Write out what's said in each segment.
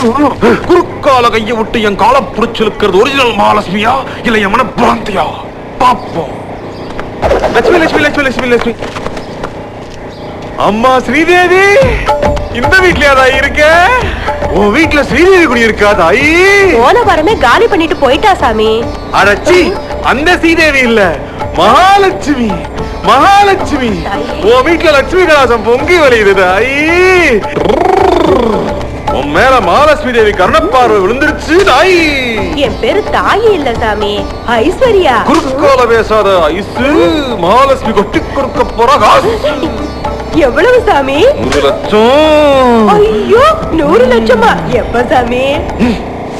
குறுக்கால கைய விட்டு என் கால புடிச்சிருக்கிறது ஒரிஜினல் மகாலட்சுமியா இல்ல என் மன பிராந்தியா பாப்போம். லட்சுமி லட்சுமி லட்சுமி லட்சுமி லட்சுமி அம்மா ஸ்ரீதேவி இந்த வீட்லயா தாயி இருக்க? உன் வீட்டுல ஸ்ரீதேவி குடி இருக்கா தாயி? போன வாரமே காலி பண்ணிட்டு போயிட்டா சாமி. அடச்சி, அந்த ஸ்ரீதேவி இல்ல, மகாலட்சுமி. மகாலட்சுமி உன் வீட்டுல லட்சுமி கலாசம் பொங்கி வழியுது தாயி. உன் மேல மகாலட்சுமி தேவி கருணப்பார்வை விழுந்துருச்சு தாயி. என் பேரு தாயி இல்ல சாமி, ஐஸ்வர்யா. குறுக்கால பேசாத ஐசு. மகாலட்சுமி கொட்டி கொடுக்க போற காசு எவ்வளவு சாமி? 100 லட்சம். ஐயோ, 100 லட்சமா? எப்ப சாமி?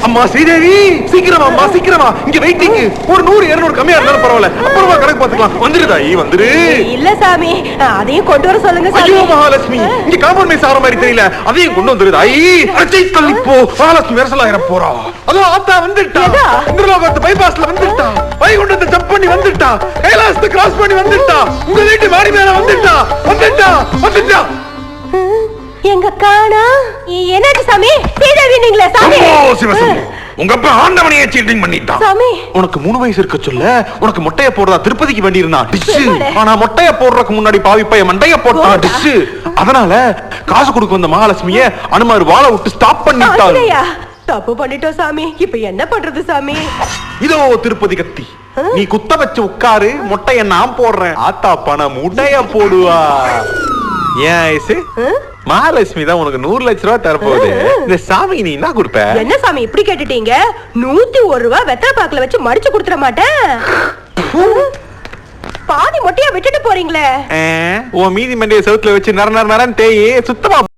அம்மா ஸ்ரீதேவி சீக்கிரமா அம்மா சீக்கிரமா, இங்க வெயிட்டிங். ஒரு 100 200 கம்மியா இருந்தாலும் பரவாயில்ல, அப்புறமா கணக்கு பாத்துக்கலாம். வந்துரு தாயி வந்துரு. இல்ல சாமி, அதையும் கொண்டு வர சொல்லுங்க சாமி. ஐயோ மகாலட்சுமி, இங்க காம்பவுண்ட் ஆற மாதிரி தெரியல, அதையும் கொண்டு வந்துரு தாயி. அச்சை தள்ளி போ, மகாலட்சுமி விரசலாயிர போறா. அதோ ஆத்தா வந்துட்டா. இந்திரலோகத்து பைபாஸ்ல வந்துட்டா. வைகுண்டத்தை ஜம்ப் பண்ணி வந்துட்டா. கைலாசத்தை கிராஸ் பண்ணி வந்துட்டா. உங்க வீட்டு மாடி மேல வந்துட்டா. வந்துட்டா வந்துட்டா. எங்க காணா? என்னாச்சு சாமி? ஸ்ரீதேவி நீங்களே சாமி? உங்க அப்பா ஆண்டவனையே சீட்டிங் பண்ணிட்டான் சாமி. உனக்கு 3 வயசு இருக்க சொல்ல உனக்கு மொட்டைய போடுறதா திருப்பதிக்கு வேண்டி இருந்தா டிஷ். ஆனா மொட்டைய போடுறதுக்கு முன்னாடி பாவி பையன் மண்டைய போட்டான் டிஷ். அதனால காசு கொடுக்க வந்த மகாலட்சுமிய அனுமார் வாழ விட்டு ஸ்டாப் பண்ணிட்டான். தப்பு பண்ணிட்டோம் சாமி, இப்ப என்ன பண்றது சாமி? இதோ திருப்பதி கத்தி, நீ குத்த வச்சு உட்காரு, மொட்டைய நான் போடுறேன். ஆத்தா பணம் உடைய போடுவா. ஏன் ஐசு, மகாலட்சுமி தான் உனக்கு 100 லட்சம் ரூபாய் தரப்போகுது. இந்த சாமி நீ என்ன கொடுப்ப? என்ன சாமி இப்படி கேட்டுட்டீங்க? 101 ரூபாய் வெத்தலை பாக்குல வச்சு மடிச்சு கொடுத்துற மாட்டேன். பாதி மொட்டையா விட்டுட்டு போறீங்களே. உன் மீதி மண்டிய சவுத்துல வச்சு நர நர நரன் தேய் சுத்தமா